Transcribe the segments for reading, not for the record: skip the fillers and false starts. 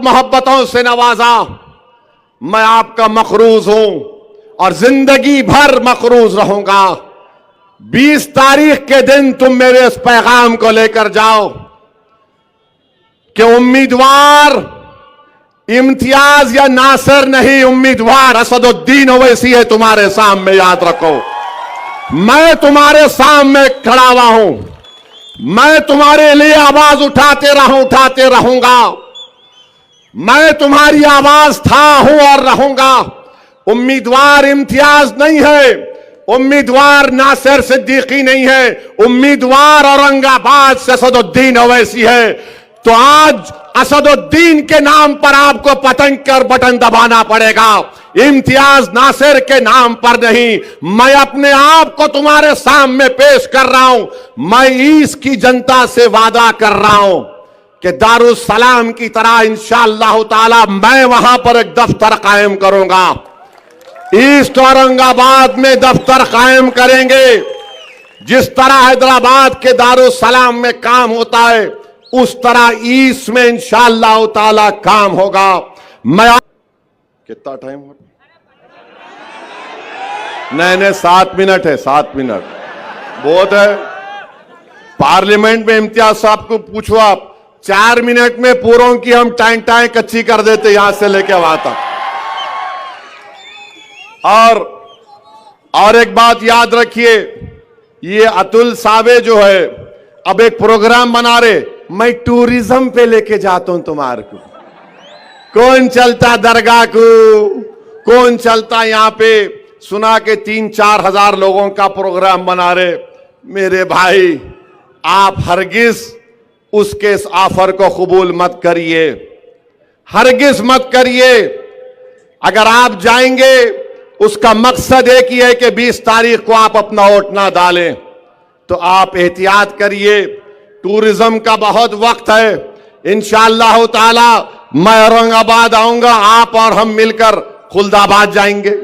मोहब्बतों से नवाजा। मैं आपका मखरूज हूं और जिंदगी भर मखरूज रहूंगा। 20 तारीख के दिन तुम मेरे इस पैगाम को लेकर जाओ कि उम्मीदवार इम्तियाज या नासिर नहीं, उम्मीदवार असदुद्दीन ओवैसी है तुम्हारे सामने, याद रखो। मैं तुम्हारे सामने खड़ा हुआ हूं, मैं तुम्हारे लिए आवाज उठाते रहूंगा। मैं तुम्हारी आवाज था, हूं और रहूंगा। उम्मीदवार इम्तियाज नहीं है, उम्मीदवार नासिर सिद्दीकी नहीं है, उम्मीदवार औरंगाबाद से असदुद्दीन ओवैसी है। तो आज असदुद्दीन के नाम पर आपको पतंग कर बटन दबाना पड़ेगा, इम्तियाज नासिर के नाम पर नहीं। मैं अपने आप को तुम्हारे सामने पेश कर रहा हूं। मैं ईस्ट की जनता से वादा कर रहा हूं कि दारुस्सलाम की तरह इंशाअल्लाह ताला मैं वहां पर एक दफ्तर कायम करूंगा। ईस्ट औरंगाबाद में दफ्तर कायम करेंगे। जिस तरह हैदराबाद के दारुस्सलाम में काम होता है, उस तरह ईस्ट में इंशाअल्लाह ताला काम होगा। मैं कितना टाइम हो? नहीं 7 मिनट है, 7 मिनट बहुत है। पार्लियामेंट में इम्तियाज साहब को पूछो आप, 4 मिनट में पूरों की हम टाइम कच्ची कर देते यहां से लेके वहां तक। और एक बात याद रखिए, ये अतुल सावे जो है अब एक प्रोग्राम बना रहे, मैं टूरिज्म पे लेके जाता हूं तुम्हारे को। कौन चलता दरगाह को, कौन चलता यहां पे, सुना के 3-4 हजार लोगों का प्रोग्राम बना रहे। मेरे भाई, आप हरगिज उसके इस ऑफर को कबूल मत करिए, हरगिज मत करिए। अगर आप जाएंगे, उसका मकसद एक ही है कि 20 तारीख को आप अपना वोट ना डालें। तो आप एहतियात करिए, टूरिज्म का बहुत वक्त है। इंशाअल्लाह ताला मैं औरंगाबाद आऊंगा, आप और हम मिलकर खुलदाबाद जाएंगे,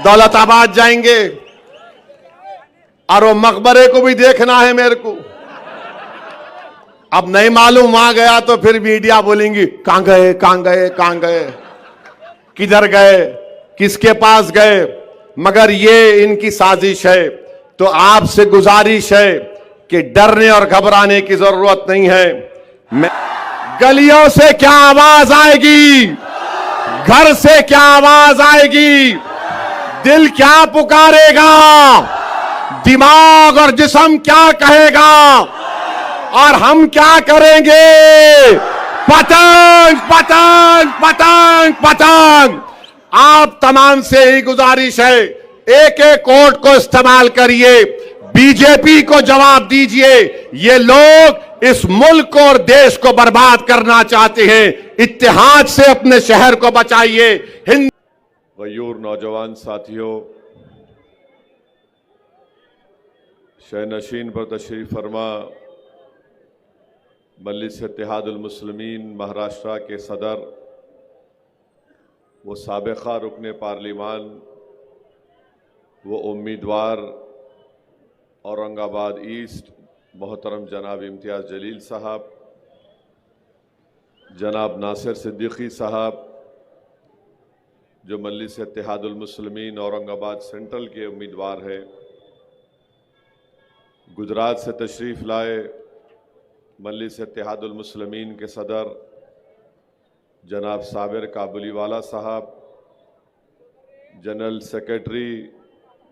दौलताबाद जाएंगे, और वो मकबरे को भी देखना है मेरे को। अब नहीं मालूम, वहां गया तो फिर मीडिया बोलेंगी कहां गए, कहां गए, कहां गए, किधर गए, किसके पास गए। मगर ये इनकी साजिश है। तो आपसे गुजारिश है कि डरने और घबराने की जरूरत नहीं है। गलियों से क्या आवाज आएगी, घर से क्या आवाज आएगी, दिल क्या पुकारेगा, दिमाग और जिस्म क्या कहेगा, और हम क्या करेंगे। पतंग पतंग पतंग पतंग। आप तमाम से ही गुजारिश है, एक एक वोट को इस्तेमाल करिए, बीजेपी को जवाब दीजिए। ये लोग इस मुल्क और देश को बर्बाद करना चाहते हैं। इत्तेहाद से अपने शहर को बचाइए। हिंद गयूर नौजवान साथियों, शहनशीन पर तशरीफ फरमा मजलिस इत्तेहादुल मुस्लिमीन महाराष्ट्र के सदर वो साबिक़ा रुकने पार्लिमान, वो उम्मीदवार औरंगाबाद ईस्ट मोहतरम जनाब इम्तियाज़ जलील साहब, जनाब नासिर सिद्दीकी साहब जो मजलिस इत्तेहादुल मुस्लिमीन औरंगाबाद सेंट्रल के उम्मीदवार हैं, गुजरात से तशरीफ़ लाए मजलिस इत्तेहादुल मुस्लिमीन के सदर जनाब साबिर काबुलीवाला साहब, जनरल सेक्रेटरी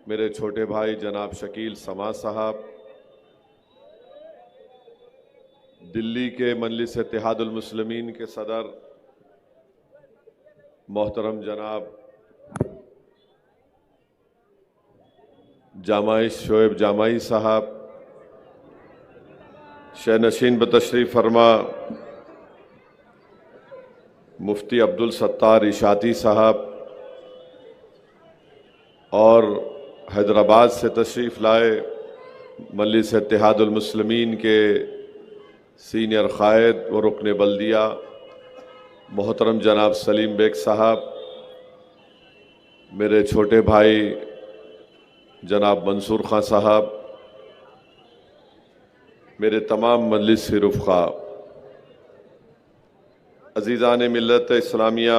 मेरे छोटे भाई जनाब शकील समा साहब, दिल्ली के मजलिस इत्तेहादुल मुस्लिमीन के सदर मोहतरम जनाब जामाई शोएब जामाई साहब, शहनशीन बतशरीफ फरमा मुफ्ती अब्दुल सत्तार इशाती साहब, और हैदराबाद से तशरीफ़ लाए मजलिस इत्तेहादुल मुस्लिमीन के सीनियर क़ायद व रुकन बल्दिया मोहतरम जनाब सलीम बेग साहब, मेरे छोटे भाई जनाब मंसूर खां साहब, मेरे तमाम मजलिस रुफ़क़ा, अजीज़ान मिल्लत इस्लामिया,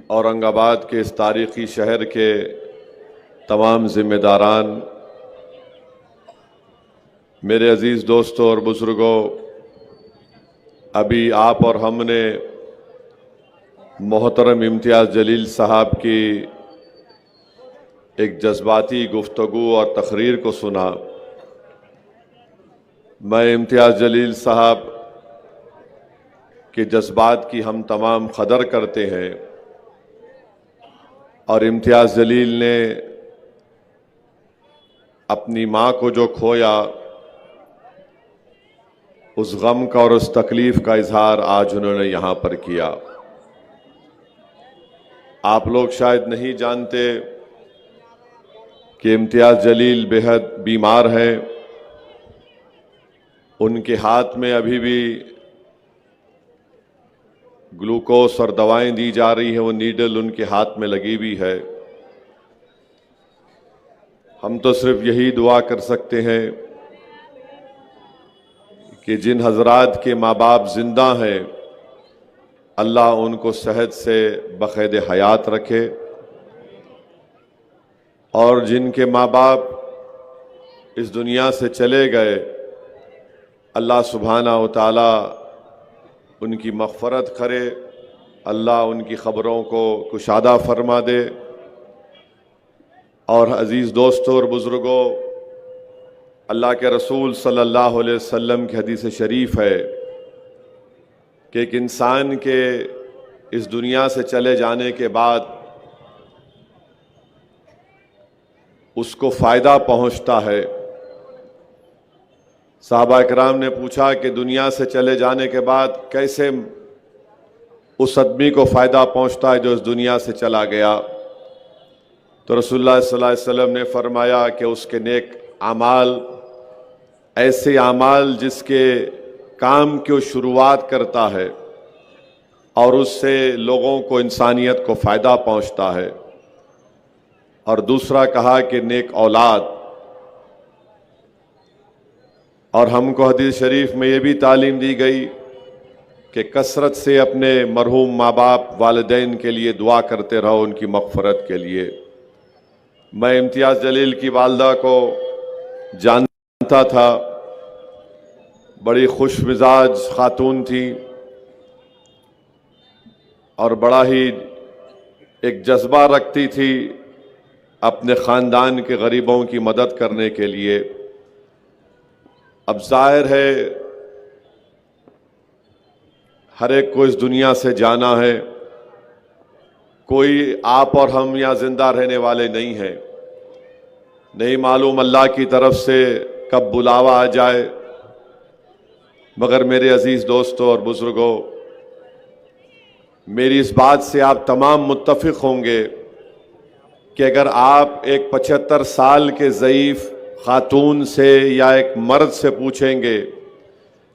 औरंगाबाद के इस तारीख़ी शहर के तमाम ज़िम्मेदारान, मेरे अज़ीज़ दोस्तों और बुज़ुर्गों, अभी आप और हमने मोहतरम इम्तियाज़ जलील साहब की एक जज्बाती गुफ्तगू और तकरीर को सुना। मैं इम्तियाज़ जलील साहब के जज्बात की हम तमाम कदर करते हैं और इम्तियाज़ जलील ने अपनी माँ को जो खोया, उस गम का और उस तकलीफ़ का इजहार आज उन्होंने यहाँ पर किया। आप लोग शायद नहीं जानते कि इम्तियाज़ जलील बेहद बीमार हैं। उनके हाथ में अभी भी ग्लूकोस और दवाएं दी जा रही हैं, वो नीडल उनके हाथ में लगी हुई है। हम तो सिर्फ यही दुआ कर सकते हैं कि जिन हजरात के माँ बाप जिंदा हैं, अल्लाह उनको सेहत से बखैद हयात रखे, और जिनके माँ बाप इस दुनिया से चले गए, अल्लाह सुब्हाना व तआला उनकी मग़फ़रत करे, अल्लाह उनकी ख़बरों को कुशादा फरमा दे। और अज़ीज़ दोस्तों और बुज़ुर्गों, अल्लाह के रसूल सल्लल्लाहु अलैहि वसल्लम की हदीस शरीफ है कि एक इंसान के इस दुनिया से चले जाने के बाद उसको फ़ायदा पहुँचता है। साहबा इकराम ने पूछा कि दुनिया से चले जाने के बाद कैसे उस आदमी को फ़ायदा पहुँचता है जो इस दुनिया से चला गया। तो रसूलुल्लाह सल्लल्लाहु अलैहि वसल्लम ने फरमाया कि उसके नेक आमाल, ऐसे आमाल जिसके काम की शुरुआत करता है और उससे लोगों को, इंसानियत को फ़ायदा पहुँचता है। और दूसरा कहा कि नेक औलाद। और हमको हदीस शरीफ में ये भी तालीम दी गई कि कसरत से अपने मरहूम माँ बाप, वालिदैन के लिए दुआ करते रहो, उनकी मग़फ़रत के लिए। मैं इम्तियाज़ जलील की वालदा को जानता था, बड़ी खुश मिजाज खातून थी और बड़ा ही एक जज्बा रखती थी अपने ख़ानदान के गरीबों की मदद करने के लिए। अब जाहिर है हर एक को इस दुनिया से जाना है, कोई आप और हम यहाँ जिंदा रहने वाले नहीं हैं। नहीं मालूम अल्लाह की तरफ से कब बुलावा आ जाए। मगर मेरे अजीज़ दोस्तों और बुज़ुर्गों, मेरी इस बात से आप तमाम मुत्तफ़िक़ होंगे कि अगर आप एक 75 साल के ज़ईफ़ खातून से या एक मर्द से पूछेंगे,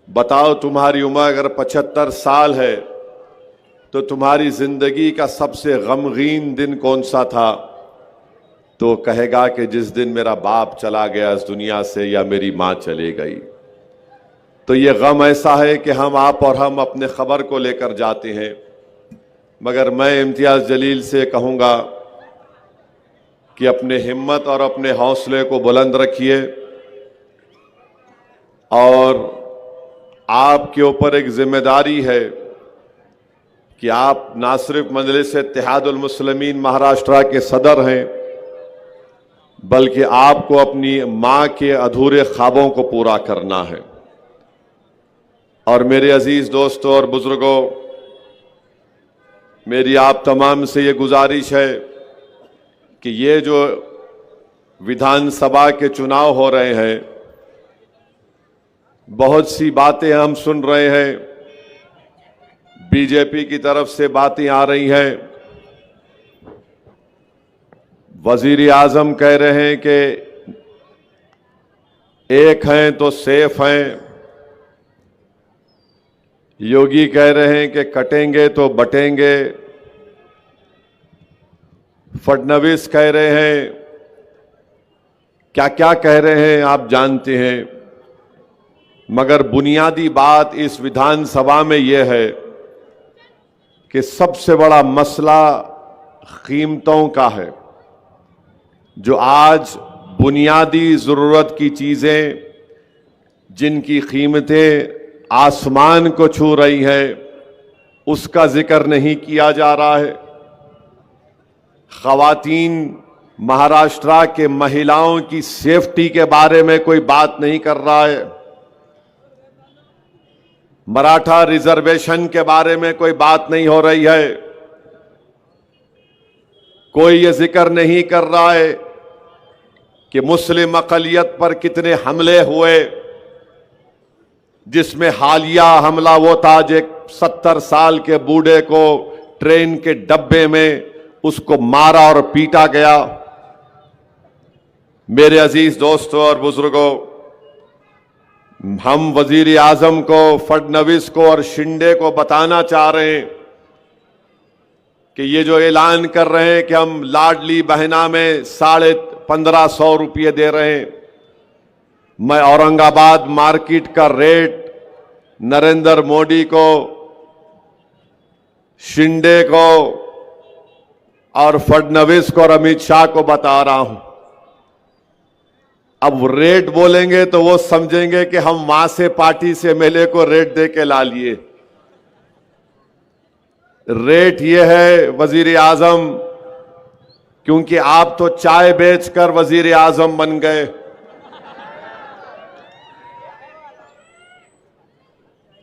बताओ तुम्हारी उम्र अगर 75 साल है तो तुम्हारी ज़िंदगी का सबसे गमगीन दिन कौन सा था, तो कहेगा कि जिस दिन मेरा बाप चला गया इस दुनिया से या मेरी माँ चली गई। तो ये गम ऐसा है कि हम, आप और हम अपने ख़बर को लेकर जाते हैं। मगर मैं इम्तियाज़ जलील से कहूँगा कि अपने हिम्मत और अपने हौसले को बुलंद रखिए और आपके ऊपर एक जिम्मेदारी है कि आप ना सिर्फ मजलिस इत्तेहादुल मुस्लिमीन महाराष्ट्र के सदर हैं, बल्कि आपको अपनी माँ के अधूरे ख्वाबों को पूरा करना है। और मेरे अजीज़ दोस्तों और बुज़ुर्गों, मेरी आप तमाम से ये गुजारिश है कि ये जो विधानसभा के चुनाव हो रहे हैं, बहुत सी बातें हम सुन रहे हैं, बीजेपी की तरफ से बातें आ रही हैं। वजीर आजम कह रहे हैं कि एक हैं तो सेफ हैं, योगी कह रहे हैं कि कटेंगे तो बटेंगे, फडणवीस कह रहे हैं, क्या क्या कह रहे हैं आप जानते हैं। मगर बुनियादी बात इस विधानसभा में यह है कि सबसे बड़ा मसला कीमतों का है। जो आज बुनियादी जरूरत की चीजें जिनकी कीमतें आसमान को छू रही है, उसका जिक्र नहीं किया जा रहा है। खवातीन महाराष्ट्र के महिलाओं की सेफ्टी के बारे में कोई बात नहीं कर रहा है। मराठा रिजर्वेशन के बारे में कोई बात नहीं हो रही है। कोई ये जिक्र नहीं कर रहा है कि मुस्लिम अक़लियत पर कितने हमले हुए, जिसमें हालिया हमला वो था जो 70 साल के बूढ़े को ट्रेन के डब्बे में उसको मारा और पीटा गया। मेरे अजीज दोस्तों और बुजुर्गों, हम वजीर आजम को, फडणवीस को और शिंदे को बताना चाह रहे हैं कि ये जो ऐलान कर रहे हैं कि हम लाडली बहना में 1550 रुपये दे रहे हैं, मैं औरंगाबाद मार्केट का रेट नरेंद्र मोदी को, शिंदे को और फडणवीस को और अमित शाह को बता रहा हूं। अब रेट बोलेंगे तो वो समझेंगे कि हम वहां से पार्टी से मेले को रेट दे के ला लिए। रेट ये है वजीर आजम, क्योंकि आप तो चाय बेचकर वजीर आजम बन गए।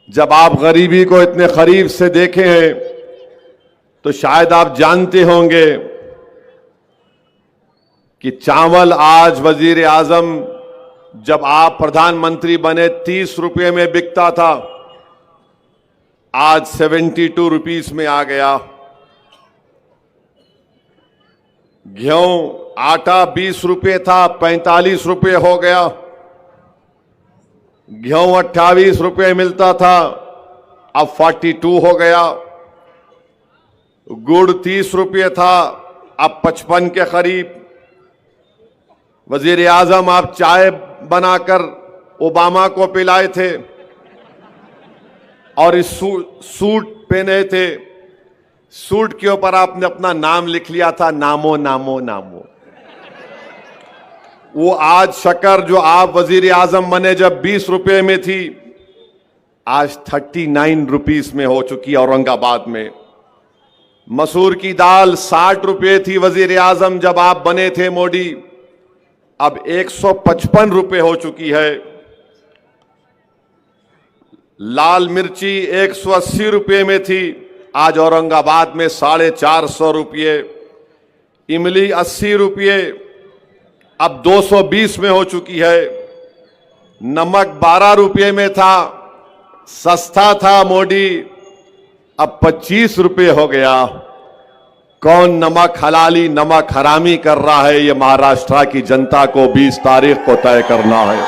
जब आप गरीबी को इतने करीब से देखे हैं तो शायद आप जानते होंगे कि चावल आज वजीर आजम जब आप प्रधानमंत्री बने 30 रुपये में बिकता था, आज 72 रुपीस में आ गया। गेहूं आटा 20 रुपये था, 45 रुपये हो गया। गेहूं 28 रुपये मिलता था, अब 42 हो गया। गुड़ 30 रुपये था, अब 55 के करीब। वजीर आजम आप चाय बनाकर ओबामा को पिलाए थे और इस सूट पहने थे। सूट के ऊपर आपने अपना नाम लिख लिया था, नामो नामो नामो। वो आज शक्कर जो आप वजीर आजम बने जब 20 रुपये में थी, आज 39 रुपीस में हो चुकी है औरंगाबाद में। मसूर की दाल 60 रुपये थी वजीर आजम जब आप बने थे मोदी, अब 155 रुपये हो चुकी है। लाल मिर्ची 180 रुपये में थी, आज औरंगाबाद में 450 रुपये। इमली 80 रुपये, अब 220 में हो चुकी है। नमक 12 रुपये में था, सस्ता था मोदी, अब 25 रुपये हो गया। कौन नमक हलाली नमक हरामी कर रहा है, ये महाराष्ट्र की जनता को 20 तारीख को तय करना है।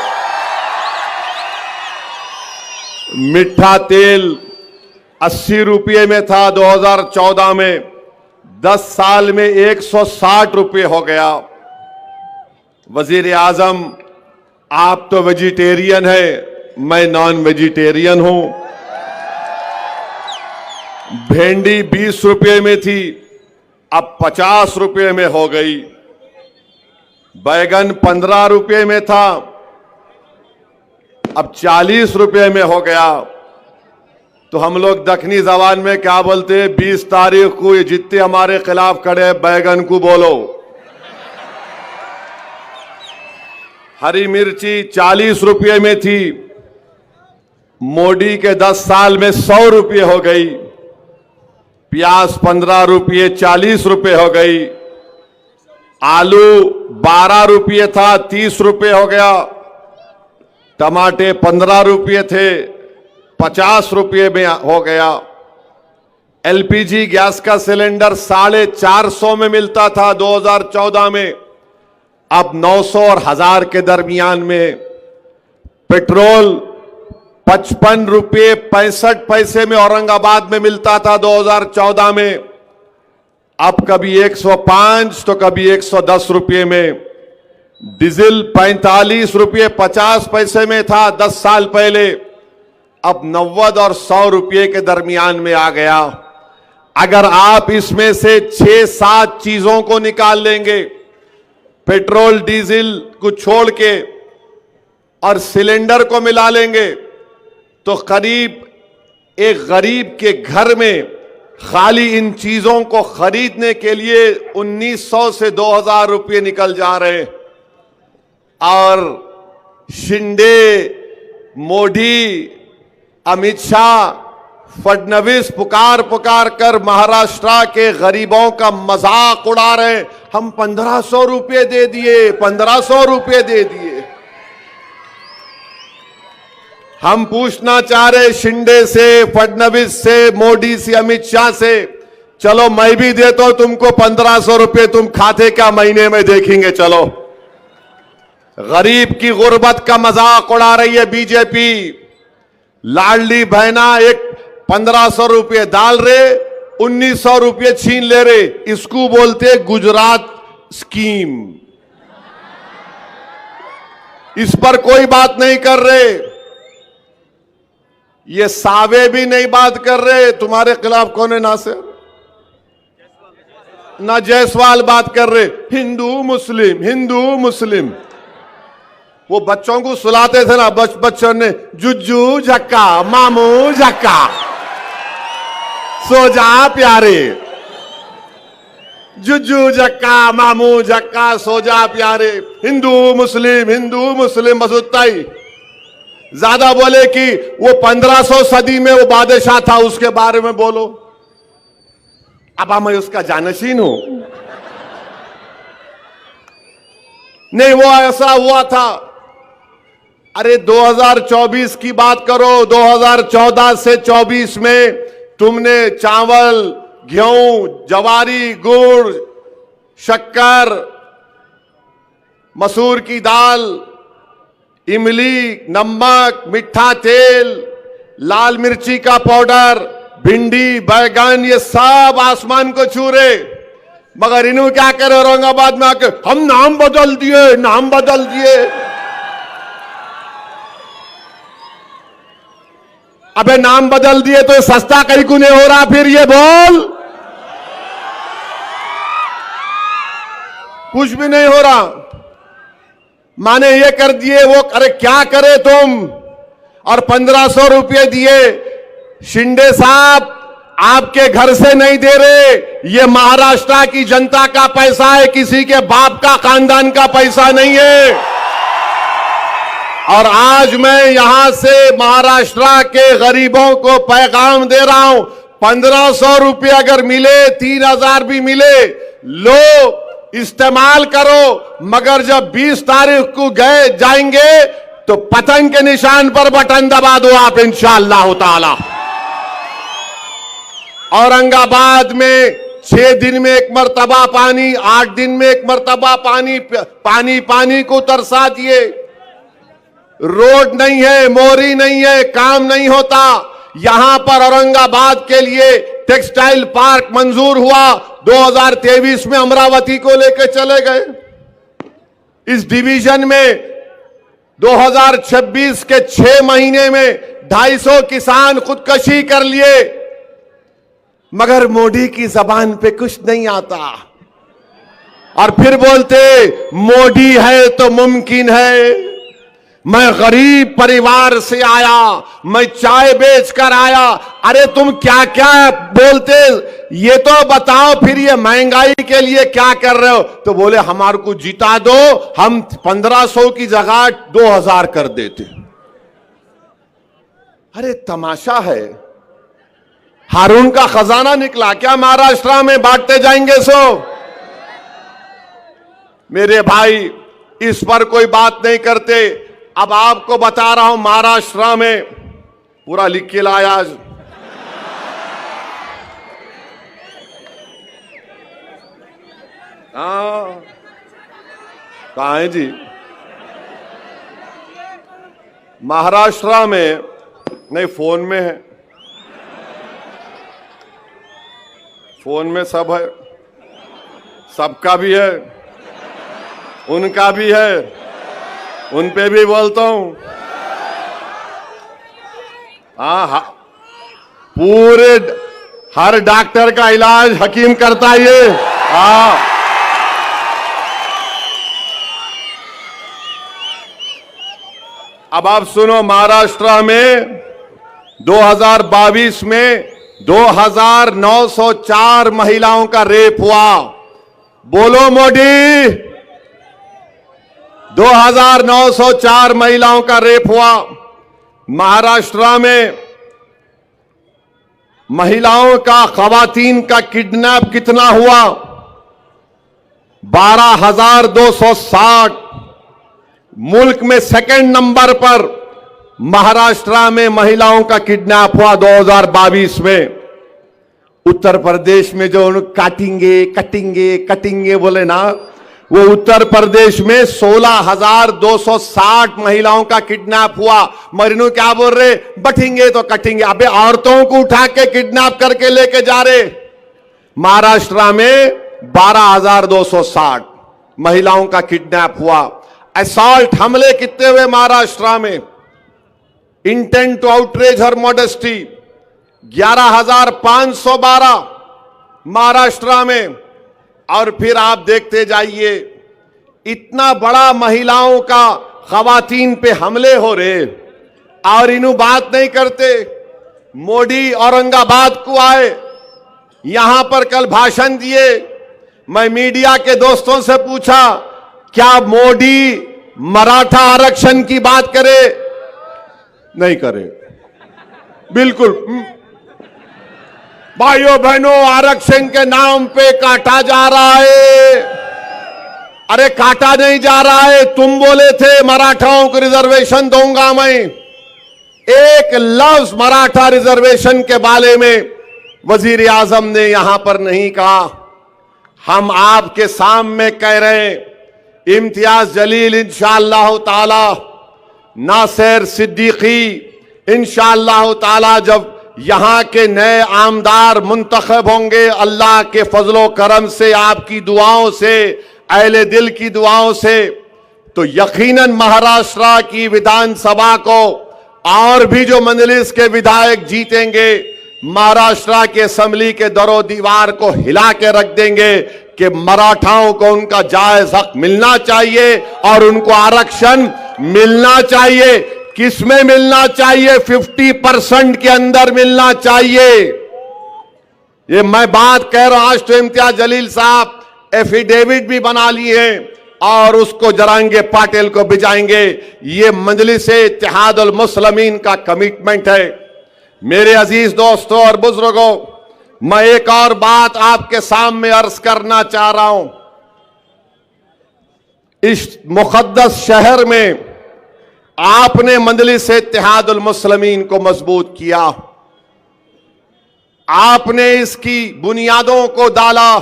मीठा तेल 80 रुपये में था 2014 में, 10 साल में 160 रुपये हो गया। वजीर आजम आप तो वेजिटेरियन है, मैं नॉन वेजिटेरियन हूं। भिंडी 20 रुपये में थी, अब 50 रुपये में हो गई। बैगन 15 रुपये में था, अब 40 रुपये में हो गया। तो हम लोग दक्षिणी जबान में क्या बोलते हैं, 20 तारीख को ये जितने हमारे खिलाफ खड़े बैगन को बोलो। हरी मिर्ची 40 रुपये में थी, मोदी के 10 साल में 100 रुपये हो गई। प्याज 15 रुपये 40 रुपये हो गई। आलू 12 रुपये था, 30 रुपये हो गया। टमाटे 15 रुपये थे, 50 रुपये में हो गया। एलपीजी गैस का सिलेंडर 450 में मिलता था 2014 में, अब 900 और 1000 के दरमियान में। पेट्रोल 55 रुपये 65 पैसे में औरंगाबाद में मिलता था 2014 में, अब कभी 105 तो कभी 110 रुपये में। डीजल 45 रुपये 50 पैसे में था 10 साल पहले, अब 90 और 100 रुपये के दरमियान में आ गया। अगर आप इसमें से 6-7 चीजों को निकाल लेंगे, पेट्रोल डीजल को छोड़ के, और सिलेंडर को मिला लेंगे, तो करीब एक गरीब के घर में खाली इन चीजों को खरीदने के लिए 1900 से 2000 रुपये निकल जा रहे। और शिंदे, मोदी, अमित शाह, फडणवीस पुकार कर महाराष्ट्र के गरीबों का मजाक उड़ा रहे। हम 1500 रुपये दे दिए, 1500 रुपये दे दिए। हम पूछना चाह रहे शिंदे से, फडणवीस से, मोदी से, अमित शाह से, चलो मैं भी देता हूं तुमको 1500 रुपये, तुम खाते क्या महीने में देखेंगे। चलो, गरीब की गुर्बत का मजाक उड़ा रही है बीजेपी। लाडली बहना एक 1500 रुपये डाल रहे, 1900 रुपये छीन ले रहे। इसको बोलते गुजरात स्कीम। इस पर कोई बात नहीं कर रहे। ये सावे भी नहीं बात कर रहे। तुम्हारे खिलाफ कौन है नासिर? ना जायसवाल बात कर रहे। हिंदू मुस्लिम, हिंदू मुस्लिम। वो बच्चों को सुलाते थे ना, बच्चों ने जुज्जू झक्का, मामू झक्का, सो जा प्यारे, जुज्जू झक्का, मामू झक्का, सो जा प्यारे। हिंदू मुस्लिम बस उतना ही। ज्यादा बोले कि वो 1500 सदी में वो बादशाह था, उसके बारे में बोलो। अब मैं उसका जानशीन हूं। नहीं, वो ऐसा हुआ था। अरे 2024 की बात करो। 2014 से 24 में तुमने चावल, गेहूं, जवारी, गुड़, शक्कर, मसूर की दाल, इमली, नमक, मीठा तेल, लाल मिर्ची का पाउडर, भिंडी, बैगन, ये सब आसमान को छू रहे। मगर इन्हों क्या करे औरंगाबाद में आके, हम नाम बदल दिए, नाम बदल दिए। अबे नाम बदल दिए तो सस्ता कहीं को नहीं हो रहा। फिर ये बोल, कुछ भी नहीं हो रहा। माने ये कर दिए, वो अरे क्या करे तुम। और 1500 रुपये दिए। शिंदे साहब आपके घर से नहीं दे रहे, ये महाराष्ट्र की जनता का पैसा है, किसी के बाप का खानदान का पैसा नहीं है। और आज मैं यहां से महाराष्ट्र के गरीबों को पैगाम दे रहा हूं, 1500 रुपये अगर मिले, 3000 भी मिले, लो इस्तेमाल करो। मगर जब 20 तारीख को गए जाएंगे तो पतंग के निशान पर बटन दबा दो आप, इंशाअल्लाह ताला। औरंगाबाद में 6 दिन में एक मर्तबा पानी, 8 दिन में एक मर्तबा पानी, पानी पानी को तरसा दिए। रोड नहीं है, मोरी नहीं है, काम नहीं होता। यहां पर औरंगाबाद के लिए टेक्सटाइल पार्क मंजूर हुआ। 2023 में अमरावती को लेकर चले गए। इस डिवीजन में 2026 के 6 महीने में 250 किसान खुदकशी कर लिए। मगर मोदी की जबान पे कुछ नहीं आता। और फिर बोलते मोदी है तो मुमकिन है। मैं गरीब परिवार से आया, मैं चाय बेच कर आया। अरे तुम क्या क्या बोलते, ये तो बताओ। फिर ये महंगाई के लिए क्या कर रहे हो? तो बोले हमारे को जिता दो, हम 1500 की जगह 2000 कर देते। अरे तमाशा है। हारून का खजाना निकला क्या महाराष्ट्र में? बांटते जाएंगे सो। मेरे भाई इस पर कोई बात नहीं करते। अब आपको बता रहा हूं, महाराष्ट्र में पूरा लिख के लाया आज। कहां है जी? महाराष्ट्र में नहीं, फोन में है। फोन में सब है, सबका भी है। उनका भी है, उन पे भी बोलता हूं। हाँ, पूरे हर डॉक्टर का इलाज हकीम करता है ये। हाँ, अब आप सुनो, महाराष्ट्र में 2022 में 2904 महिलाओं का रेप हुआ। बोलो मोदी, 2904 महिलाओं का रेप हुआ। महाराष्ट्र में महिलाओं का, खवातीन का किडनैप कितना हुआ? 12,260। मुल्क में सेकंड नंबर पर महाराष्ट्र में महिलाओं का किडनैप हुआ 2022 में। उत्तर प्रदेश में जो काटेंगे कटेंगे कटेंगे बोले ना, वो उत्तर प्रदेश में 16,260 महिलाओं का किडनैप हुआ। मरीनू क्या बोल रहे? बटेंगे तो कटेंगे। अबे औरतों को उठा के किडनैप करके लेके जा रहे। महाराष्ट्र में 12,260 महिलाओं का किडनैप हुआ। असॉल्ट हमले कितने हुए महाराष्ट्र में? Intent to outrage her modesty 11,512 Maharashtra में। और फिर आप देखते जाइए, इतना बड़ा महिलाओं का, खवातीन पे हमले हो रहे और इन्हों बात नहीं करते। मोदी औरंगाबाद को आए, यहां पर कल भाषण दिए। मैं मीडिया के दोस्तों से पूछा, क्या मोदी मराठा आरक्षण की बात करे? नहीं करे, बिल्कुल। भाइयों बहनों, आरक्षण के नाम पे काटा जा रहा है। अरे काटा नहीं जा रहा है, तुम बोले थे मराठाओं को रिजर्वेशन दूंगा मैं। एक लफ्ज मराठा रिजर्वेशन के बारे में वजीर आजम ने यहां पर नहीं कहा। हम आपके सामने कह रहे हैं, इम्तियाज जलील इंशाअल्लाह ताला, नासिर सिद्दीकी इंशाअल्लाह ताला जब यहां के नए आमदार मुंतखब होंगे, अल्लाह के फजलो करम से, आपकी दुआओं से, अहले दिल की दुआओं से, तो यकीनन महाराष्ट्र की विधानसभा को और भी जो मजलिस के विधायक जीतेंगे, महाराष्ट्र के असेंबली के दरो दीवार को हिला के रख देंगे कि मराठाओं को उनका जायज हक मिलना चाहिए और उनको आरक्षण मिलना चाहिए। किसमें मिलना चाहिए? 50% के अंदर मिलना चाहिए। ये मैं बात कह रहा हूं। आज तो इम्तियाज जलील साहब एफिडेविट भी बना लिए हैं और उसको जरांगे पाटिल को भिजाएंगे। ये मजलिस इत्तेहादुल मुस्लिमीन का कमिटमेंट है। मेरे अजीज दोस्तों और बुजुर्गों, मैं एक और बात आपके सामने अर्ज करना चाह रहा हूं। इस मुकद्दस शहर में आपने मजलिस इत्तेहादुल मुस्लिमीन को मजबूत किया, आपने इसकी बुनियादों को डाला,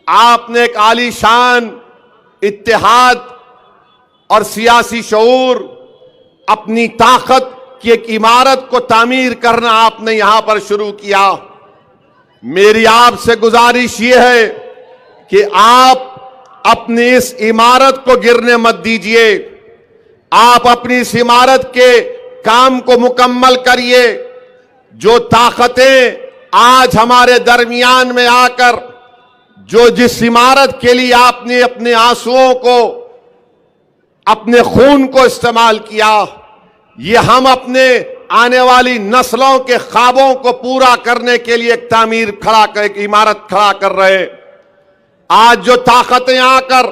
आपने एक आलीशान इत्तेहाद और सियासी शऊर, अपनी ताकत की एक इमारत को तामीर करना आपने यहां पर शुरू किया। मेरी आपसे गुजारिश ये है कि आप अपनी इस इमारत को गिरने मत दीजिए। आप अपनी इस इमारत के काम को मुकम्मल करिए। जो ताकतें आज हमारे दरमियान में आकर, जो जिस इमारत के लिए आपने अपने आंसुओं को, अपने खून को इस्तेमाल किया, ये हम अपने आने वाली नस्लों के ख्वाबों को पूरा करने के लिए एक तामीर खड़ा कर, एक इमारत खड़ा कर रहे। आज जो ताकतें आकर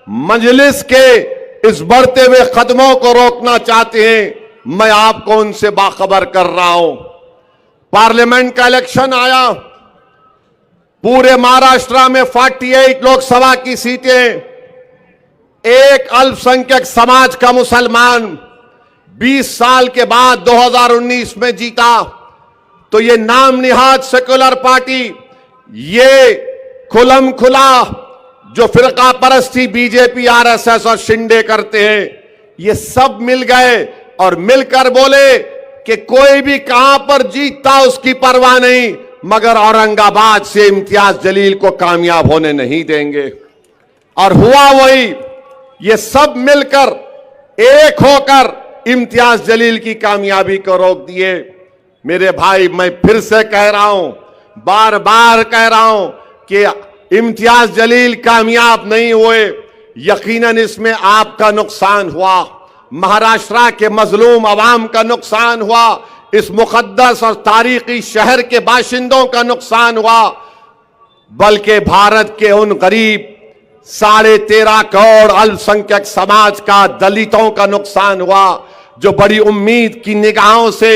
मजलिस के इस बढ़ते हुए कदमों को रोकना चाहते हैं, मैं आपको उनसे बाखबर कर रहा हूं। पार्लियामेंट का इलेक्शन आया, पूरे महाराष्ट्र में 48 लोकसभा की सीटें एक अल्पसंख्यक समाज का मुसलमान 20 साल के बाद 2019 में जीता। तो ये नाम निहाद सेकुलर पार्टी, ये खुलम खुला जो फिरका परस्ती बीजेपी, आरएसएस और शिंदे करते हैं, ये सब मिल गए और मिलकर बोले कि कोई भी कहां पर जीतता उसकी परवाह नहीं, मगर औरंगाबाद से इम्तियाज जलील को कामयाब होने नहीं देंगे। और हुआ वही। ये सब मिलकर एक होकर इम्तियाज जलील की कामयाबी को रोक दिए। मेरे भाई, मैं फिर से कह रहा हूं, बार बार कह रहा हूं कि इम्तियाज जलील कामयाब नहीं हुए। यकीनन इसमें आपका नुकसान हुआ, महाराष्ट्र के मजलूम अवाम का नुकसान हुआ, इस मुकद्दस और तारीखी शहर के बाशिंदों का नुकसान हुआ, बल्कि भारत के उन गरीब 13.5 करोड़ अल्पसंख्यक समाज का, दलितों का नुकसान हुआ, जो बड़ी उम्मीद की निगाहों से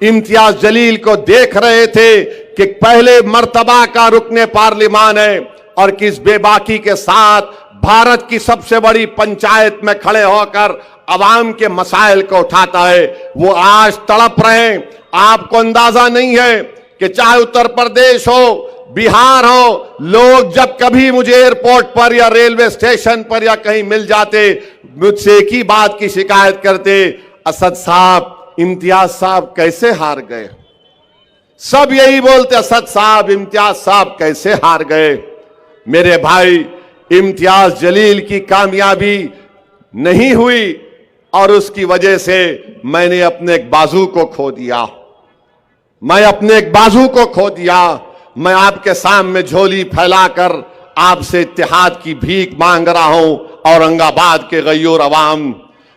इम्तियाज जलील को देख रहे थे कि पहले मर्तबा का रुकने पार्लिमान है और किस बेबाकी के साथ भारत की सबसे बड़ी पंचायत में खड़े होकर अवाम के मसाइल को उठाता है। वो आज तड़प रहे हैं। आपको अंदाजा नहीं है कि चाहे उत्तर प्रदेश हो, बिहार हो, लोग जब कभी मुझे एयरपोर्ट पर या रेलवे स्टेशन पर या कहीं मिल जाते, मुझसे एक ही बात की शिकायत करते, असद साहब, इम्तियाज साहब कैसे हार गए। सब यही बोलते, असद साहब, इम्तियाज साहब कैसे हार गए। मेरे भाई, इम्तियाज जलील की कामयाबी नहीं हुई और उसकी वजह से मैंने अपने एक बाजू को खो दिया। मैं अपने एक बाजू को खो दिया। मैं आपके सामने झोली फैलाकर आपसे इत्तेहाद की भीख मांग रहा हूं, औरंगाबाद के गयूर अवाम।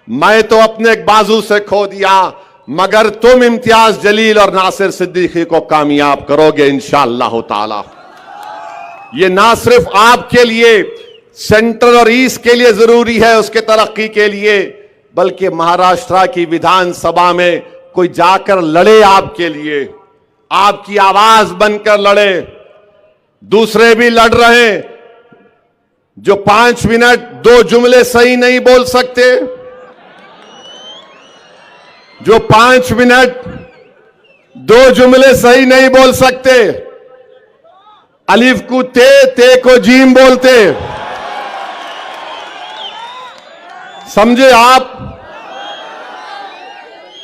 मैं तो अपने एक बाजू से खो दिया, मगर तुम इम्तियाज जलील और नासिर सिद्दीकी को कामयाब करोगे इंशाअल्लाह ताला। ये ना सिर्फ आपके लिए, सेंट्रल और ईस्ट के लिए जरूरी है, उसके तरक्की के लिए, बल्कि महाराष्ट्र की विधानसभा में कोई जाकर लड़े आपके लिए, आपकी आवाज बनकर लड़े। दूसरे भी लड़ रहे हैं जो 5 मिनट 2 जुमले सही नहीं बोल सकते, जो 5 मिनट 2 जुमले सही नहीं बोल सकते, अलिफ को ते को जीम बोलते। समझे आप?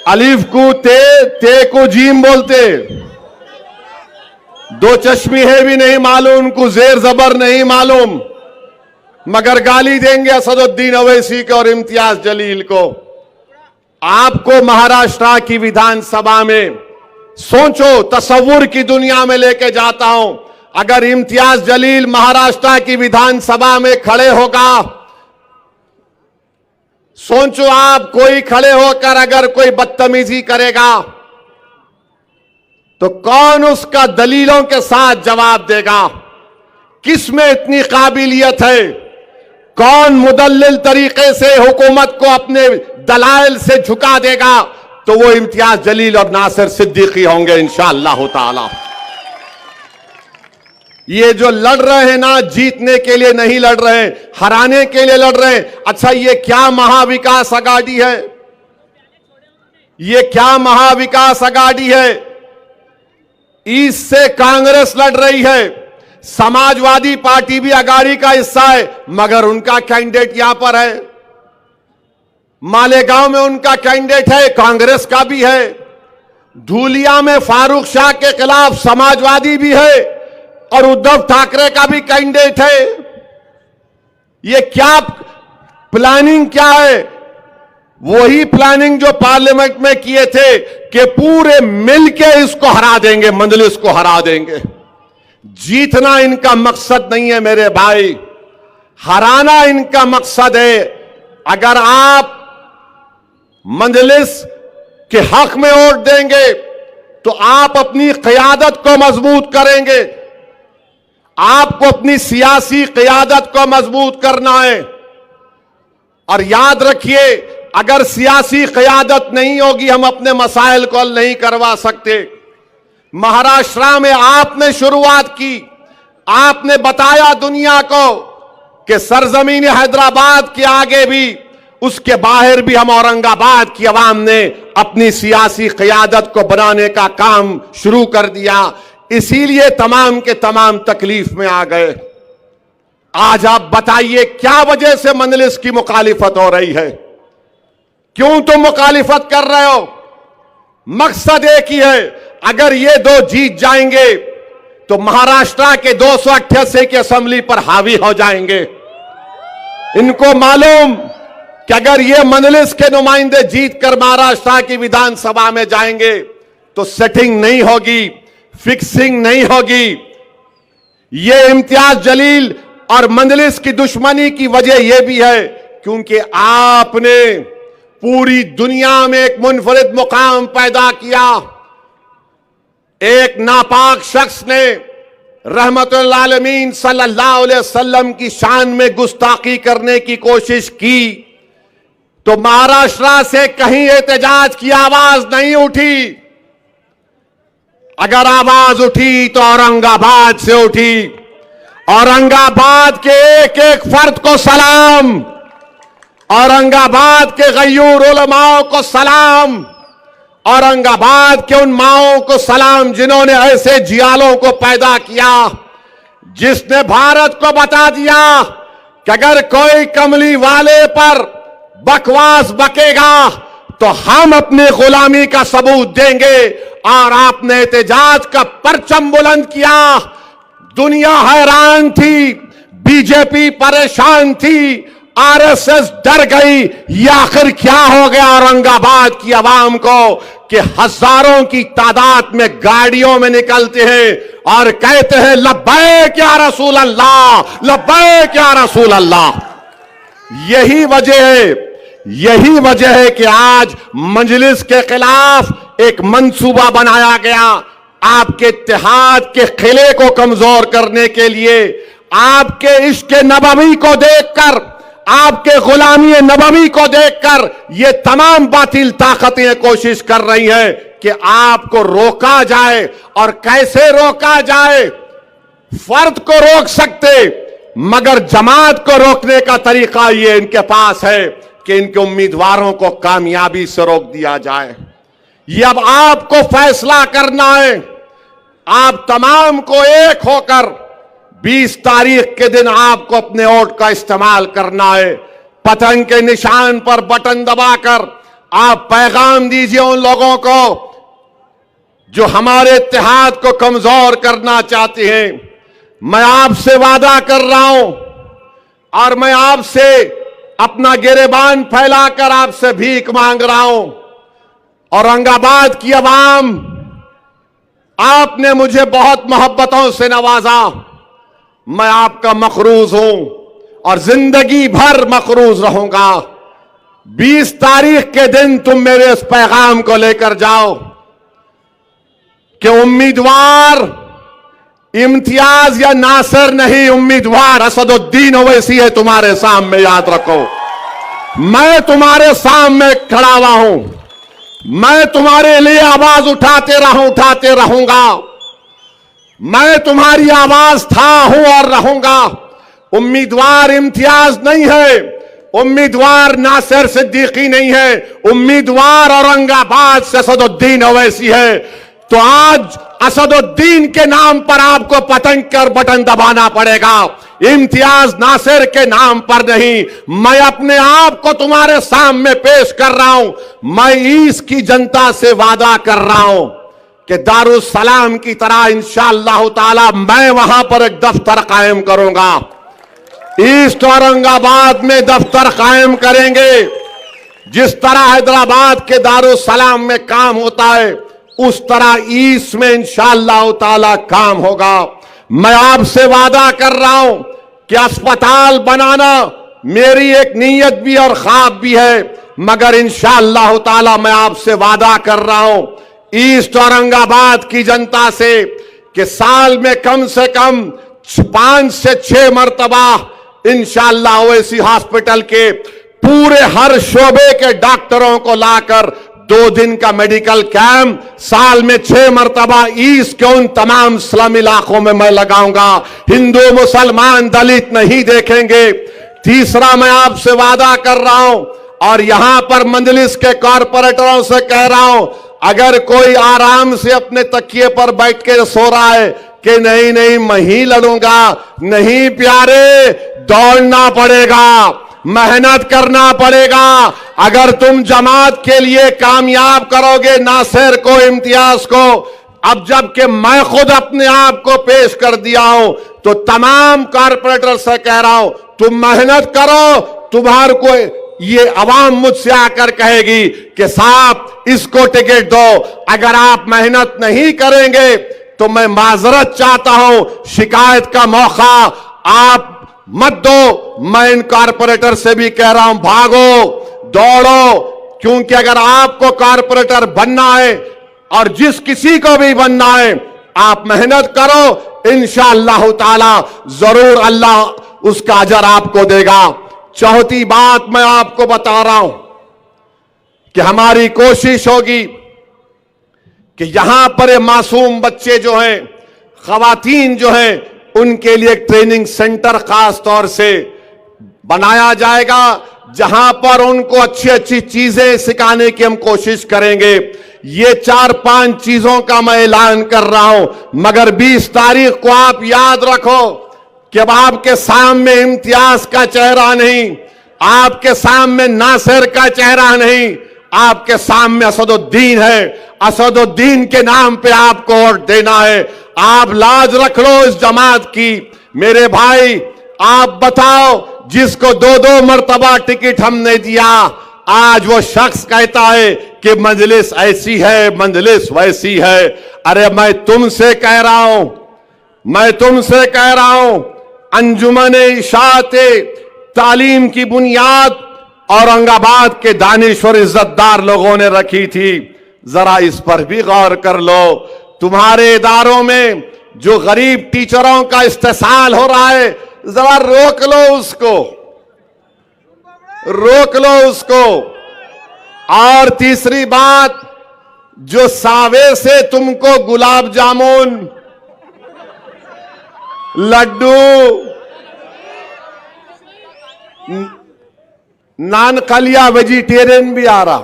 अलिफ को ते को जीम बोलते। 2 चश्मी है भी नहीं मालूम, उनको जेर जबर नहीं मालूम, मगर गाली देंगे असदुद्दीन ओवैसी को और इम्तियाज जलील को। आपको महाराष्ट्र की विधानसभा में सोचो, तसव्वुर की दुनिया में लेके जाता हूं। अगर इम्तियाज जलील महाराष्ट्र की विधानसभा में खड़े होगा, सोचो आप, कोई खड़े होकर अगर कोई बदतमीजी करेगा तो कौन उसका दलीलों के साथ जवाब देगा? किस में इतनी काबिलियत है? कौन मुदल्लिल तरीके से हुकूमत को अपने दलाइल से झुका देगा? तो वो इम्तियाज जलील और नासिर सिद्दीकी होंगे इंशाअल्लाह ताला। ये जो लड़ रहे हैं ना, जीतने के लिए नहीं लड़ रहे, हराने के लिए लड़ रहे हैं। अच्छा, ये क्या महाविकास अघाड़ी है? ये क्या महाविकास अघाड़ी है? ईस्ट से कांग्रेस लड़ रही है, समाजवादी पार्टी भी अघाड़ी का हिस्सा है, मगर उनका कैंडिडेट यहां पर है। मालेगांव में उनका कैंडिडेट है, कांग्रेस का भी है। धूलिया में फारूक शाह के खिलाफ समाजवादी भी है और उद्धव ठाकरे का भी कैंडिडेट है। ये क्या प्लानिंग क्या है? वही प्लानिंग जो पार्लियामेंट में किए थे कि पूरे मिलके इसको हरा देंगे, मंजलिस को हरा देंगे। जीतना इनका मकसद नहीं है मेरे भाई, हराना इनका मकसद है। अगर आप मंजलिस के हक में वोट देंगे तो आप अपनी क़यादत को मजबूत करेंगे। आपको अपनी सियासी क़यादत को मजबूत करना है। और याद रखिए, अगर सियासी क़यादत नहीं होगी, हम अपने मसाइल को हल नहीं करवा सकते। महाराष्ट्र में आपने शुरुआत की, आपने बताया दुनिया को कि सरजमीन हैदराबाद के आगे भी, उसके बाहर भी हम औरंगाबाद की आवाम ने अपनी सियासी क़यादत को बनाने का काम शुरू कर दिया। इसीलिए तमाम के तमाम तकलीफ में आ गए। आज आप बताइए, क्या वजह से मंजलिस की मुखालिफत हो रही है? क्यों तुम मुखालिफत कर रहे हो? मकसद एक ही है, अगर ये 2 जीत जाएंगे तो महाराष्ट्र के 288 की असेंबली पर हावी हो जाएंगे। इनको मालूम कि अगर ये मजलिस के नुमाइंदे जीत कर महाराष्ट्र की विधानसभा में जाएंगे तो सेटिंग नहीं होगी, फिक्सिंग नहीं होगी। ये इम्तियाज जलील और मजलिस की दुश्मनी की वजह यह भी है क्योंकि आपने पूरी दुनिया में एक मुनफरिद मुकाम पैदा किया। एक नापाक शख्स ने रहमतुल आलमीन सल्लल्लाहु अलैहि वसल्लम की शान में गुस्ताखी करने की कोशिश की तो महाराष्ट्र से कहीं एहतजाज की आवाज नहीं उठी। अगर आवाज उठी तो औरंगाबाद से उठी। औरंगाबाद के एक एक फर्द को सलाम, औरंगाबाद के गयूर उलमाओं को सलाम, औरंगाबाद के उन माओं को सलाम जिन्होंने ऐसे जियालों को पैदा किया, जिसने भारत को बता दिया कि अगर कोई कमली वाले पर बकवास बकेगा तो हम अपनी गुलामी का सबूत देंगे। और आपने एहतजाज का परचम बुलंद किया। दुनिया हैरान थी, बीजेपी परेशान थी, आरएसएस डर गई। ये आखिर क्या हो गया औरंगाबाद की आवाम को कि हजारों की तादाद में गाड़ियों में निकलते हैं और कहते हैं लब्बैक या रसूल अल्लाह, लब्बैक या रसूल अल्लाह। यही वजह है कि आज मजलिस के खिलाफ एक मंसूबा बनाया गया आपके इत्तेहाद के किले को कमजोर करने के लिए। आपके इश्क नबवी को देखकर, आपके गुलामी नबवी को देखकर ये तमाम बातिल ताकतें कोशिश कर रही हैं कि आपको रोका जाए। और कैसे रोका जाए? फर्द को रोक सकते, मगर जमात को रोकने का तरीका ये इनके पास है कि इनके उम्मीदवारों को कामयाबी से रोक दिया जाए। ये अब आपको फैसला करना है। आप तमाम को एक होकर 20 तारीख के दिन आपको अपने वोट का इस्तेमाल करना है। पतंग के निशान पर बटन दबाकर आप पैगाम दीजिए उन लोगों को जो हमारे इत्तेहाद को कमजोर करना चाहते हैं। मैं आपसे वादा कर रहा हूं और मैं आपसे अपना गिरेबान फैलाकर आपसे भीख मांग रहा हूं। औरंगाबाद की आवाम, आपने मुझे बहुत मोहब्बतों से नवाजा। मैं आपका मखरूज हूं और जिंदगी भर मखरूज रहूंगा। 20 तारीख के दिन तुम मेरे इस पैगाम को लेकर जाओ कि उम्मीदवार इम्तियाज या नासिर नहीं, उम्मीदवार असदुद्दीन ओवैसी है तुम्हारे सामने। याद रखो, मैं तुम्हारे सामने खड़ा हुआ हूं। मैं तुम्हारे लिए आवाज उठाते रहूंगा। मैं तुम्हारी आवाज था, हूं और रहूंगा। उम्मीदवार इम्तियाज नहीं है, उम्मीदवार नासिर सिद्दीकी नहीं है, उम्मीदवार औरंगाबाद से असदुद्दीन ओवैसी है। तो आज असदुद्दीन के नाम पर आपको पतंग कर बटन दबाना पड़ेगा, इम्तियाज नासिर के नाम पर नहीं। मैं अपने आप को तुम्हारे सामने पेश कर रहा हूं। मैं ईस्ट की जनता से वादा कर रहा हूं कि दारुस्सलाम की तरह इंशाअल्लाह ताला मैं वहां पर एक दफ्तर कायम करूंगा। ईस्ट औरंगाबाद में दफ्तर कायम करेंगे। जिस तरह हैदराबाद के दारुस्सलाम में काम होता है उस तरह ईस्ट में इंशाअल्लाह ताला काम होगा। मैं आपसे वादा कर रहा हूं कि अस्पताल बनाना मेरी एक नीयत भी और ख्वाब भी है, मगर इंशाअल्लाह ताला मैं आपसे वादा कर रहा हूं ईस्ट औरंगाबाद की जनता से कि साल में कम से कम 5 से 6 मरतबा इंशाअल्लाह ओवैसी हॉस्पिटल के पूरे हर शोबे के डॉक्टरों को लाकर 2 दिन का मेडिकल कैंप साल में 6 मरतबा ईस्ट के उन तमाम स्लम इलाकों में मैं लगाऊंगा। हिंदू मुसलमान दलित नहीं देखेंगे। तीसरा, मैं आपसे वादा कर रहा हूं और यहां पर मजलिस के कॉरपोरेटरों से कह रहा हूं, अगर कोई आराम से अपने तकिए पर बैठ के सो रहा है कि नहीं नहीं मैं ही लड़ूंगा, नहीं प्यारे, दौड़ना पड़ेगा, मेहनत करना पड़ेगा। अगर तुम जमात के लिए कामयाब करोगे नासिर को, इम्तियाज को, अब जबकि मैं खुद अपने आप को पेश कर दिया हूं तो तमाम कॉरपोरेटर से कह रहा हूं तुम मेहनत करो, ये अवाम मुझसे आकर कहेगी कि साहब इसको टिकट दो, अगर आप मेहनत नहीं करेंगे तो मैं माजरत चाहता हूं, शिकायत का मौका आप मत दो। मैं इन कारपोरेटर से भी कह रहा हूं, भागो दौड़ो, क्योंकि अगर आपको कारपोरेटर बनना है और जिस किसी को भी बनना है, आप मेहनत करो, इंशाअल्लाह ताला जरूर अल्लाह उसका अजर आपको देगा। चौथी बात मैं आपको बता रहा हूं कि हमारी कोशिश होगी कि यहां पर मासूम बच्चे जो हैं, खवातीन जो हैं, उनके लिए एक ट्रेनिंग सेंटर खास तौर से बनाया जाएगा, जहां पर उनको अच्छी अच्छी चीजें सिखाने की हम कोशिश करेंगे। ये 4-5 चीजों का मैं ऐलान कर रहा हूं, मगर 20 तारीख को आप याद रखो कि अब आपके सामने इम्तियाज का चेहरा नहीं, आपके सामने नासिर का चेहरा नहीं, आपके सामने असदुद्दीन है। असदुद्दीन के नाम पे आपको वोट देना है। आप लाज रख लो इस जमात की। मेरे भाई, आप बताओ, जिसको 2-2 मर्तबा टिकट हमने दिया, आज वो शख्स कहता है कि मजलिस ऐसी है, मजलिस वैसी है। अरे मैं तुमसे कह रहा हूं, अंजुमन इशाअत तालीम की बुनियाद औरंगाबाद के दानिश्वर इज्जतदार लोगों ने रखी थी। जरा इस पर भी गौर कर लो। तुम्हारे इदारों में जो गरीब टीचरों का इस्तेसाल हो रहा है, जरा रोक लो उसको। और तीसरी बात, जो सावे से तुमको गुलाब जामुन, लड्डू, नान खलिया वेजिटेरियन भी आ रहा,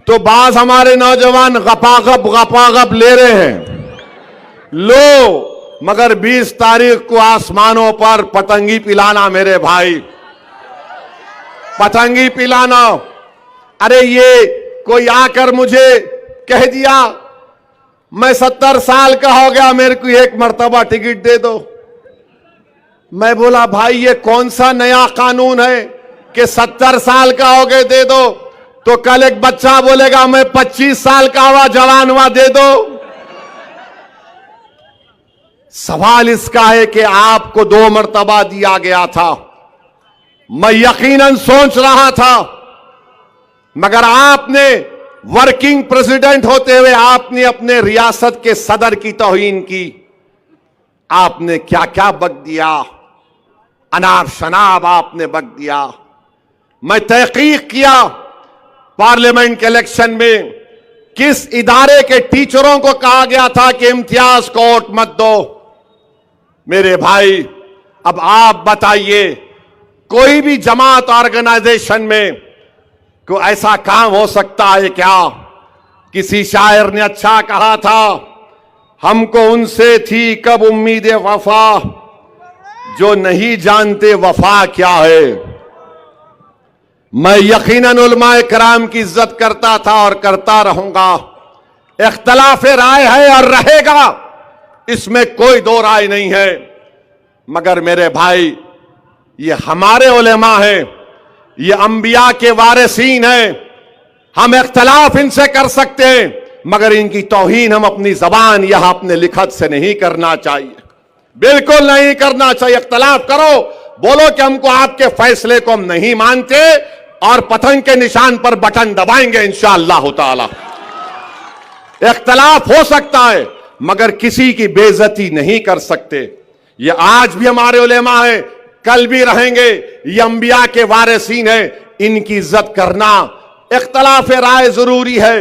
तो बाज हमारे नौजवान गपागप ले रहे हैं। लो, मगर 20 तारीख को आसमानों पर पतंगी पिलाना मेरे भाई, पतंगी पिलाना। अरे ये कोई आकर मुझे कह दिया मैं 70 साल का हो गया, मेरे को 1 मर्तबा टिकट दे दो। मैं बोला भाई ये कौन सा नया कानून है कि 70 साल का हो गए दे दो? तो कल एक बच्चा बोलेगा मैं 25 साल का हुआ, जवान हुआ, दे दो। सवाल इसका है कि आपको 2 मर्तबा दिया गया था। मैं यकीनन सोच रहा था, मगर आपने वर्किंग प्रेसिडेंट होते हुए आपने अपने रियासत के सदर की तौहीन की। आपने क्या क्या बक दिया, अनाब शनाब आपने बक दिया। मैं तहकीक किया पार्लियामेंट के इलेक्शन में किस इदारे के टीचरों को कहा गया था कि इम्तियाज को वोट मत दो। मेरे भाई, अब आप बताइए, कोई भी जमात ऑर्गेनाइजेशन में को ऐसा काम हो सकता है क्या? किसी शायर ने अच्छा कहा था, हमको उनसे थी कब उम्मीद वफा, जो नहीं जानते वफा क्या है। मैं यकीनन उलमाए कराम की इज्जत करता था और करता रहूंगा। इख्तलाफ राय है और रहेगा, इसमें कोई 2 राय नहीं है। मगर मेरे भाई, ये हमारे उलेमा हैं, ये अंबिया के वारिसीन हैं। हम इख्तलाफ इनसे कर सकते हैं, मगर इनकी तौहीन हम अपनी जबान या अपने लिखत से नहीं करना चाहिए, बिल्कुल नहीं करना चाहिए। इख्तलाफ करो, बोलो कि हमको आपके फैसले को हम नहीं मानते और पतंग के निशान पर बटन दबाएंगे इंशाअल्लाह ताला। इख्तलाफ हो सकता है, मगर किसी की बेइज्जती नहीं कर सकते। ये आज भी हमारे उलेमा है, कल भी रहेंगे। ये अंबिया के वारिसीन हैं, इनकी इज्जत करना। इख्तलाफ राय जरूरी है,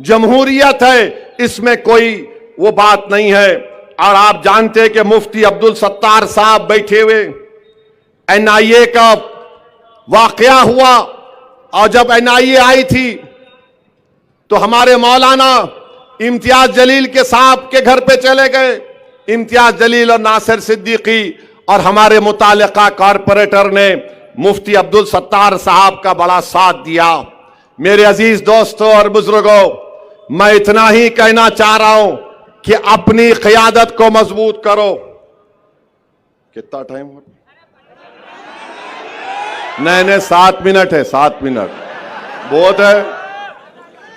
जमहूरियत है, इसमें कोई वो बात नहीं है। और आप जानते हैं कि मुफ्ती अब्दुल सत्तार साहब बैठे हुए, NIA का वाकया हुआ, और जब NIA आई थी तो हमारे मौलाना इम्तियाज जलील के साहब के घर पे चले गए। इम्तियाज जलील और नासिर सिद्दीकी और हमारे मुतालिका कॉरपोरेटर ने मुफ्ती अब्दुल सत्तार साहब का बड़ा साथ दिया। मेरे अजीज दोस्तों और बुजुर्गों, मैं इतना ही कहना चाह रहा हूं कि अपनी क़यादत को मजबूत करो। कितना टाइम हो? नहीं 7 मिनट है, 7 मिनट बहुत है।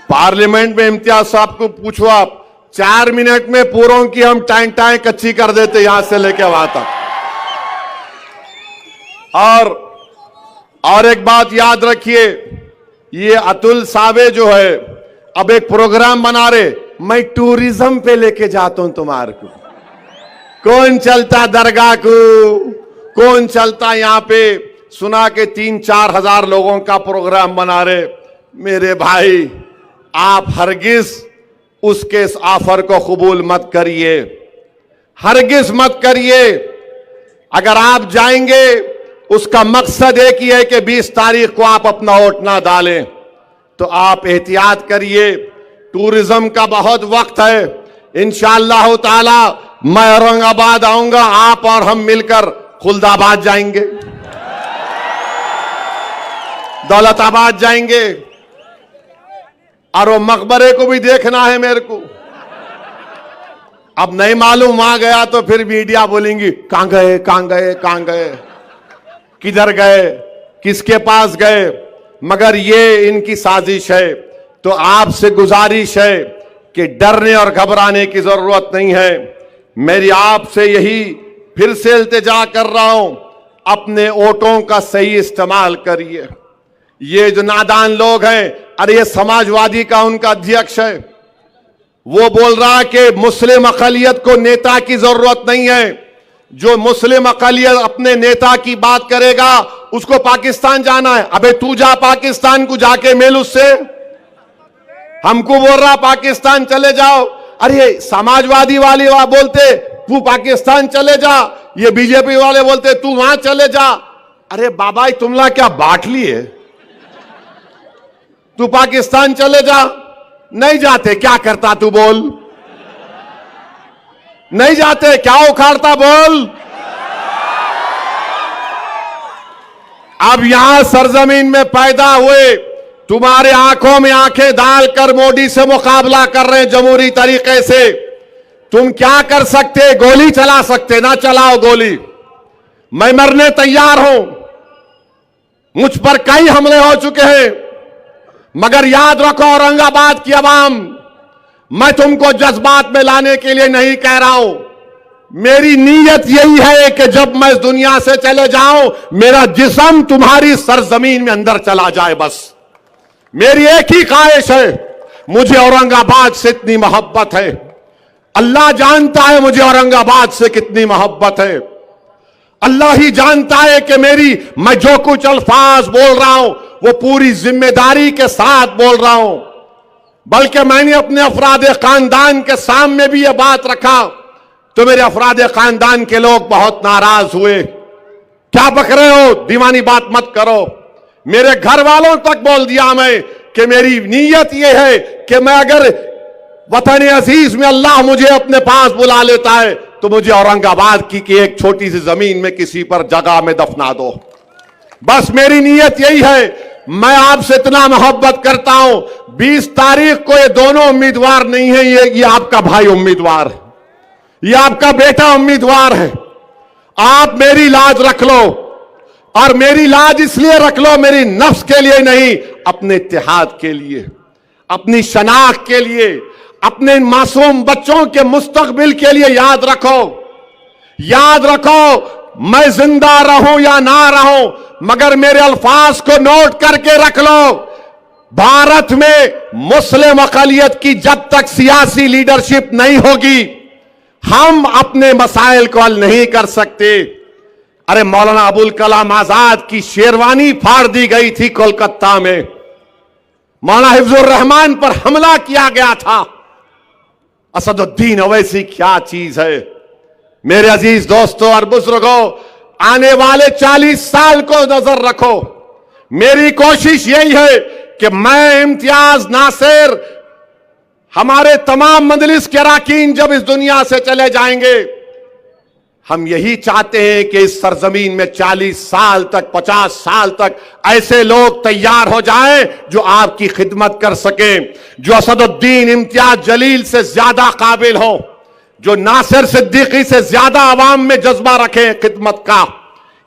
पार्लियामेंट में इम्तियाज साहब को पूछो आप, 4 मिनट में पूरों की हम टाइम कच्ची कर देते यहां से लेके वहां तक। और एक बात याद रखिए, ये अतुल सावे जो है अब एक प्रोग्राम बना रहे, मैं टूरिज्म पे लेके जाता हूं तुम्हारे को। कौन चलता दरगाह को, कौन चलता यहां पे, सुना के 3-4 हजार लोगों का प्रोग्राम बना रहे। मेरे भाई आप हरगिज उसके इस ऑफर को कबूल मत करिए, हरगिज मत करिए। अगर आप जाएंगे उसका मकसद एक ही है कि 20 तारीख को आप अपना वोट ना डालें, तो आप एहतियात करिए। टूरिज्म का बहुत वक्त है। इंशाअल्लाह ताला मैं औरंगाबाद आऊंगा, आप और हम मिलकर खुलदाबाद जाएंगे, दौलताबाद जाएंगे, और वो मकबरे को भी देखना है मेरे को। अब नहीं मालूम, वहां गया तो फिर मीडिया बोलेंगी कहां गए, कहां गए, कहां गए, किधर गए, किसके पास गए। मगर ये इनकी साजिश है। तो आपसे गुजारिश है कि डरने और घबराने की जरूरत नहीं है। मेरी आपसे यही फिर से इल्तिजा कर रहा हूं, अपने वोटों का सही इस्तेमाल करिए। ये जो नादान लोग हैं, अरे ये समाजवादी का उनका अध्यक्ष है, वो बोल रहा कि मुस्लिम अकलियत को नेता की जरूरत नहीं है। जो मुस्लिम अकलियत अपने नेता की बात करेगा उसको पाकिस्तान जाना है। अबे तू जा पाकिस्तान को, जाके मिल उससे। हमको बोल रहा पाकिस्तान चले जाओ। अरे समाजवादी वाले बोलते तू पाकिस्तान चले जा, ये बीजेपी वाले बोलते तू वहां चले जा। अरे बाबा तुमला क्या बांट लिए, तू पाकिस्तान चले जा। नहीं जाते, क्या करता तू बोल, नहीं जाते क्या उखाड़ता बोल। अब यहां सरजमीन में पैदा हुए, तुम्हारे आंखों में आंखें डालकर मोदी से मुकाबला कर रहे हैं जमहूरी तरीके से। तुम क्या कर सकते, गोली चला सकते, ना चलाओ गोली। मैं मरने तैयार हूं, मुझ पर कई हमले हो चुके हैं, मगर याद रखो औरंगाबाद की आवाम, मैं तुमको जज्बात में लाने के लिए नहीं कह रहा हूं। मेरी नीयत यही है कि जब मैं इस दुनिया से चले जाऊं, मेरा जिस्म तुम्हारी सरजमीन में अंदर चला जाए। बस मेरी एक ही ख्वाहिश है, मुझे औरंगाबाद से इतनी मोहब्बत है। अल्लाह जानता है मुझे औरंगाबाद से कितनी मोहब्बत है। अल्लाह ही जानता है कि मैं जो कुछ अल्फाज बोल रहा हूं वो पूरी जिम्मेदारी के साथ बोल रहा हूं। बल्कि मैंने अपने अफराद खानदान के सामने भी यह बात रखा तो मेरे अफराद खानदान के लोग बहुत नाराज हुए। क्या बक रहे हो, दीवानी बात मत करो। मेरे घर वालों तक बोल दिया मैं कि मेरी नीयत यह है कि मैं अगर वतन अजीज में अल्लाह मुझे अपने पास बुला लेता है तो मुझे औरंगाबाद की एक छोटी सी जमीन में किसी पर जगह में दफना दो। बस मेरी नीयत यही है। मैं आपसे इतना मोहब्बत करता हूं। 20 तारीख को ये दोनों उम्मीदवार नहीं है, ये आपका भाई उम्मीदवार है, ये आपका बेटा उम्मीदवार है। आप मेरी लाज रख लो, और मेरी लाज इसलिए रख लो, मेरी नफ्स के लिए नहीं, अपने इत्तेहाद के लिए, अपनी शनाख्त के लिए, अपने मासूम बच्चों के मुस्तकबिल के लिए। याद रखो, याद रखो, मैं जिंदा रहूं या ना रहूं, मगर मेरे अल्फाज को नोट करके रख लो। भारत में मुस्लिम अक़लियत की जब तक सियासी लीडरशिप नहीं होगी, हम अपने मसाइल को हल नहीं कर सकते। अरे मौलाना अबुल कलाम आजाद की शेरवानी फाड़ दी गई थी कोलकाता में, मौलाना हिफ्जुर रहमान पर हमला किया गया था। असदुद्दीन ओवैसी क्या चीज है। मेरे अजीज दोस्तों और बुजुर्गों, आने वाले 40 साल को नजर रखो। मेरी कोशिश यही है कि मैं, इम्तियाज, नासिर, हमारे तमाम मजलिस के अरकान जब इस दुनिया से चले जाएंगे, हम यही चाहते हैं कि इस सरजमीन में 40 साल तक, 50 साल तक ऐसे लोग तैयार हो जाएं जो आपकी खिदमत कर सकें, जो असदुद्दीन इम्तियाज जलील से ज्यादा काबिल हो, जो नासिर सिद्दीकी से ज्यादा आवाम में जज्बा रखें खिदमत का।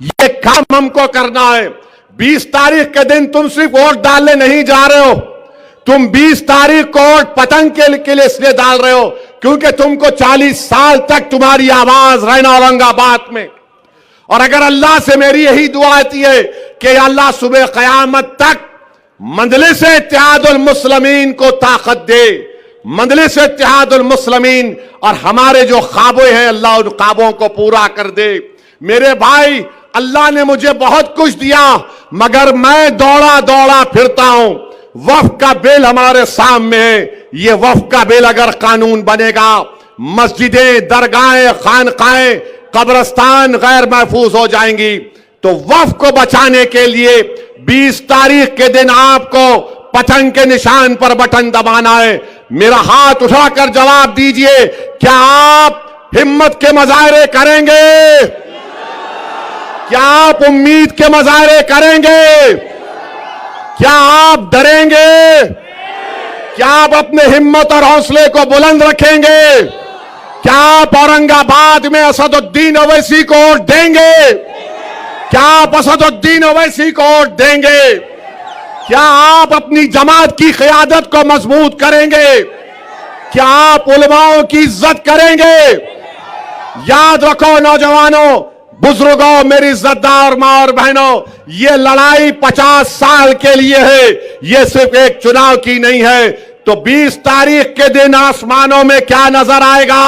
यह काम हमको करना है। 20 तारीख के दिन तुम सिर्फ वोट डालने नहीं जा रहे हो, तुम 20 तारीख को वोट पतंग के लिए इसलिए डाल रहे हो क्योंकि तुमको 40 साल तक तुम्हारी आवाज रहना औरंगाबाद में। और अगर अल्लाह से मेरी यही दुआ आती है कि अल्लाह सुबह क़यामत तक मजलिस इत्तेहादुल मुस्लिमीन को ताकत दे, मजलिस इत्तेहादुल मुस्लिमीन, और हमारे जो ख्वाबें हैं अल्लाह उन ख्वाबों को पूरा कर दे। मेरे भाई, अल्लाह ने मुझे बहुत कुछ दिया मगर मैं दौड़ा दौड़ा फिरता हूं। वक्फ का बिल हमारे सामने है, ये वक्फ का बिल अगर कानून बनेगा, मस्जिदें, दरगाहें, खानकाहें, कब्रस्तान गैर महफूज हो जाएंगी। तो वक्फ को बचाने के लिए 20 तारीख के दिन आपको पतंग के निशान पर बटन दबाना है। मेरा हाथ उठाकर जवाब दीजिए, क्या आप हिम्मत के मुजाहरे करेंगे? क्या आप उम्मीद के मुजाहरे करेंगे? क्या आप डरेंगे? क्या आप अपने हिम्मत और हौसले को बुलंद रखेंगे? क्या आप औरंगाबाद में असदुद्दीन ओवैसी को वोट देंगे? क्या आप असदुद्दीन ओवैसी को वोट देंगे? क्या आप अपनी जमात की क़यादत को मजबूत करेंगे? क्या आप उलमाओं की इज्जत करेंगे? याद रखो नौजवानों, बुजुर्गों, मेरी इज्जतदार मां और बहनों, ये लड़ाई 50 साल के लिए है, ये सिर्फ एक चुनाव की नहीं है। तो 20 तारीख के दिन आसमानों में क्या नजर आएगा?